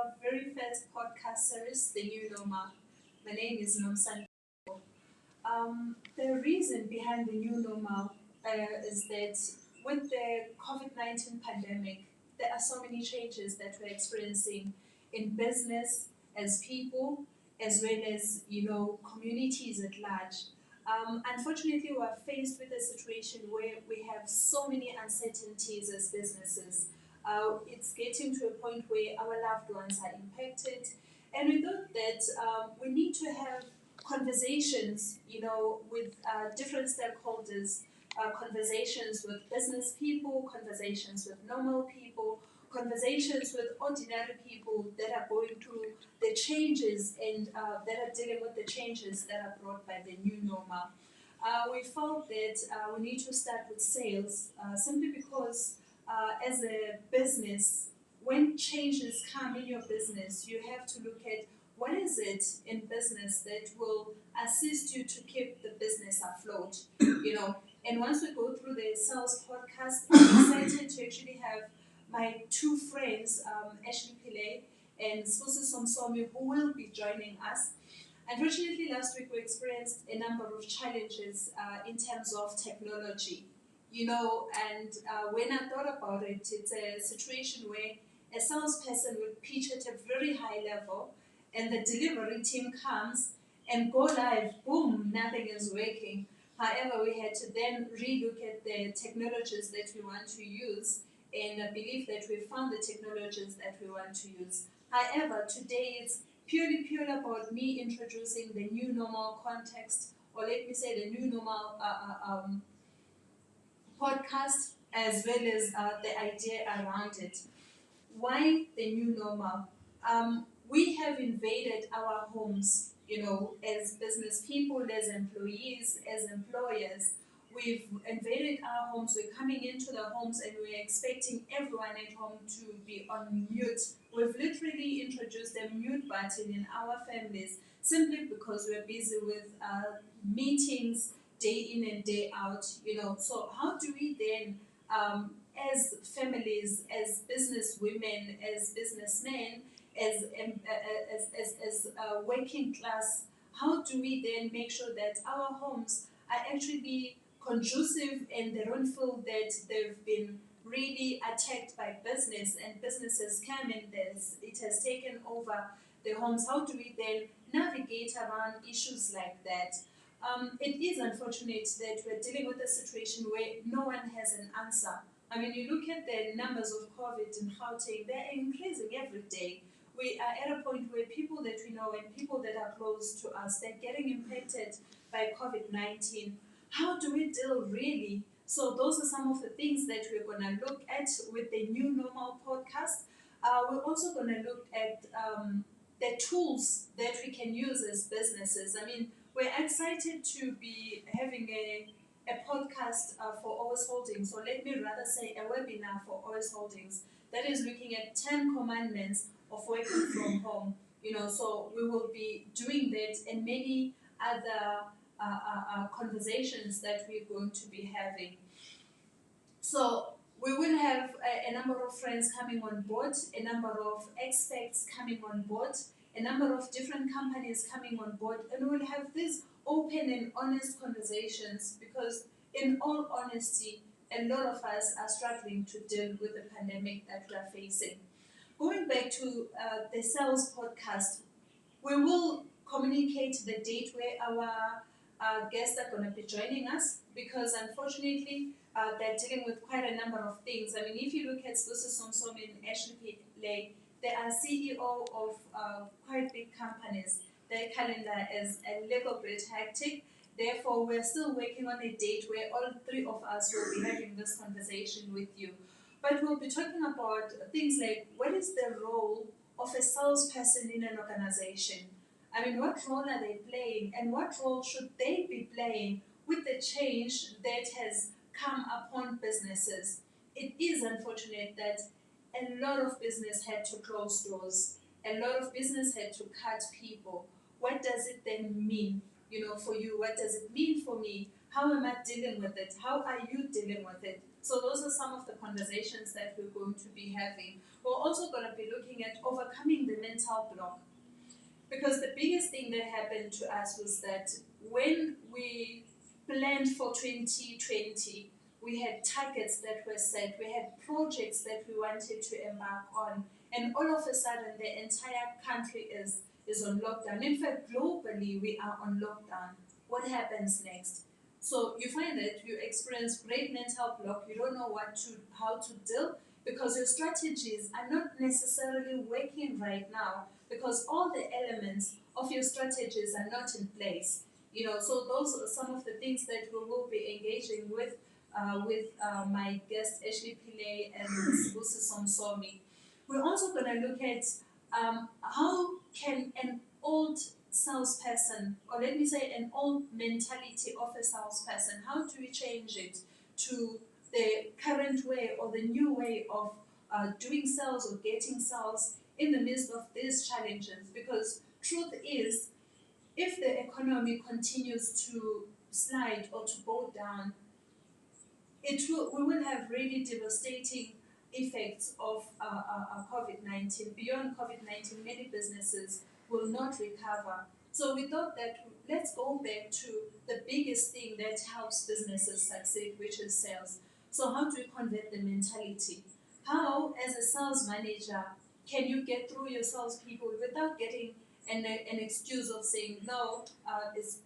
our very first podcast series, The New Normal. My name is Normxl. The reason behind the new normal is that with the COVID-19 pandemic, there are so many changes that we're experiencing in business as people, as well as communities at large. Unfortunately, we are faced with a situation where we have so many uncertainties as businesses. It's getting to a point where our loved ones are impacted, and we thought that we need to have conversations, with different stakeholders, conversations with business people, conversations with normal people, conversations with ordinary people that are going through the changes and that are dealing with the changes that are brought by the new normal. We felt that we need to start with sales simply because as a business, when changes come in your business, you have to look at what is it in business that will assist you to keep the business afloat, And once we go through the sales podcast, I'm excited to actually have my two friends, Ashley Pillay and Spusi Somsomi, who will be joining us. Unfortunately, last week we experienced a number of challenges in terms of technology, and when I thought about it, it's a situation where a salesperson would pitch at a very high level, and the delivery team comes and go live, boom, nothing is working. However, we had to then relook at the technologies that we want to use, and I believe that we found the technologies that we want to use. However, today it's purely about me introducing the new normal context, or let me say the new normal podcast, as well as the idea around it. Why the new normal? We have invaded our homes, as business people, as employees, as employers. We've invaded our homes, we're coming into the homes and we're expecting everyone at home to be on mute. We've literally introduced a mute button in our families simply because we're busy with meetings day in and day out, So how do we then as families, as business women, as businessmen, as working class, how do we then make sure that our homes are actually conducive and they don't feel that they've been really attacked by business and businesses come and it has taken over the homes? How do we then navigate around issues like that? It is unfortunate that we're dealing with a situation where no one has an answer. I mean, you look at the numbers of COVID in Gauteng, they're increasing every day. We are at a point where people that we know and people that are close to us, they're getting impacted by COVID-19. How do we deal really? So those are some of the things that we're going to look at with the New Normal podcast. We're also going to look at the tools that we can use as businesses. I mean, we're excited to be having a podcast for OS Holdings, or let me rather say a webinar for OS Holdings that is looking at 10 commandments of working from home. So we will be doing that and many other conversations that we're going to be having. So we will have a number of friends coming on board, a number of experts coming on board, a number of different companies coming on board, and we'll have these open and honest conversations because, in all honesty, a lot of us are struggling to deal with the pandemic that we are facing. Going back to the sales podcast, we will communicate the date where our guests are going to be joining us because, unfortunately, they're dealing with quite a number of things. I mean, if you look at Spusi Somsom and Ashley Pillay, they are CEO of quite big companies. Their calendar is a little bit hectic. Therefore, we're still working on a date where all three of us will be having this conversation with you. But we'll be talking about things like what is the role of a salesperson in an organization? I mean, what role are they playing and what role should they be playing with the change that has come upon businesses? It is unfortunate that a lot of business had to close doors. A lot of business had to cut people. What does it then mean, for you? What does it mean for me? How am I dealing with it? How are you dealing with it? So those are some of the conversations that we're going to be having. We're also going to be looking at overcoming the mental block, because the biggest thing that happened to us was that when we planned for 2020, we had targets that were set, we had projects that we wanted to embark on, and all of a sudden the entire country is on lockdown. In fact, globally, we are on lockdown. What happens next? So you find that you experience great mental block, you don't know how to deal, because your strategies are not necessarily working right now, because all the elements of your strategies are not in place. So those are some of the things that we will be engaging with my guest Ashley Pillay and Sibusi Somsomi. We're also going to look at how can an old salesperson, or let me say an old mentality of a salesperson, how do we change it to the current way or the new way of doing sales or getting sales in the midst of these challenges? Because truth is, if the economy continues to slide or to go down, we will have really devastating effects of COVID-19. Beyond COVID-19, many businesses will not recover. So we thought that let's go back to the biggest thing that helps businesses succeed, which is sales. So how do you convert the mentality? How, as a sales manager, can you get through your salespeople without getting an excuse of saying, no, it's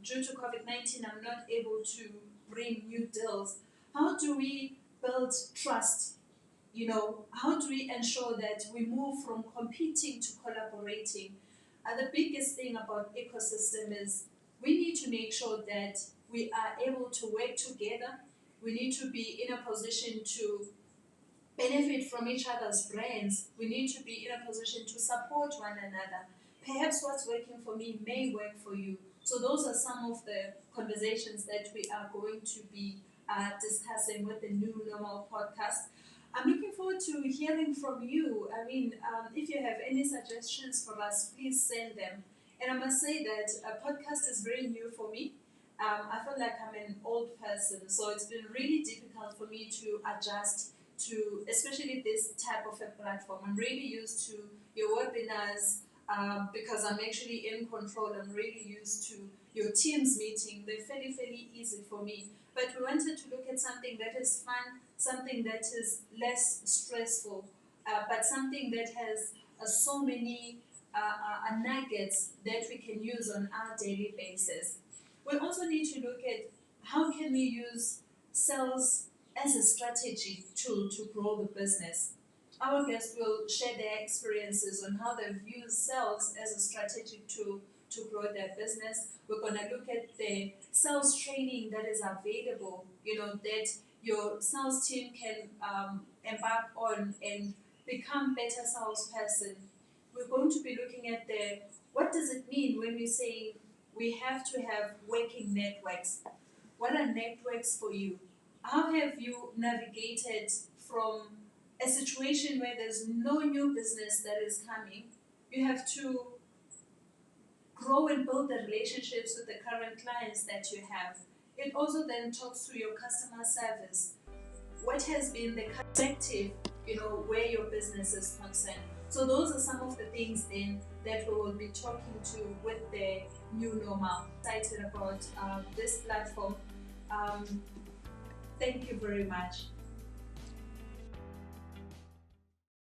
due to COVID-19, I'm not able to bring new deals? How do we build trust? How do we ensure that we move from competing to collaborating? The biggest thing about ecosystem is we need to make sure that we are able to work together. We need to be in a position to benefit from each other's brands. We need to be in a position to support one another. Perhaps what's working for me may work for you. So those are some of the conversations that we are going to be discussing with the New Normal podcast. I'm looking forward to hearing from you. I mean, if you have any suggestions for us, please send them. And I must say that a podcast is very new for me. I feel like I'm an old person, so it's been really difficult for me to adjust to, especially this type of a platform. I'm really used to your webinars because I'm actually in control. I'm really used to your Teams meeting. They're fairly easy for me. But we wanted to look at something that is fun, something that is less stressful, but something that has so many nuggets that we can use on our daily basis. We also need to look at how can we use sales as a strategy tool to grow the business. Our guests will share their experiences on how they've used sales as a strategic tool to grow their business. We're going to look at the sales training that is available, that your sales team can embark on and become better salesperson. We're going to be looking at what does it mean when we say we have to have working networks. What are networks for you? How have you navigated from a situation where there's no new business that is coming? You have to grow and build the relationships with the current clients that you have. It also then talks to your customer service. What has been the perspective, where your business is concerned? So those are some of the things then that we will be talking to with the New Normal. Excited about this platform. Thank you very much.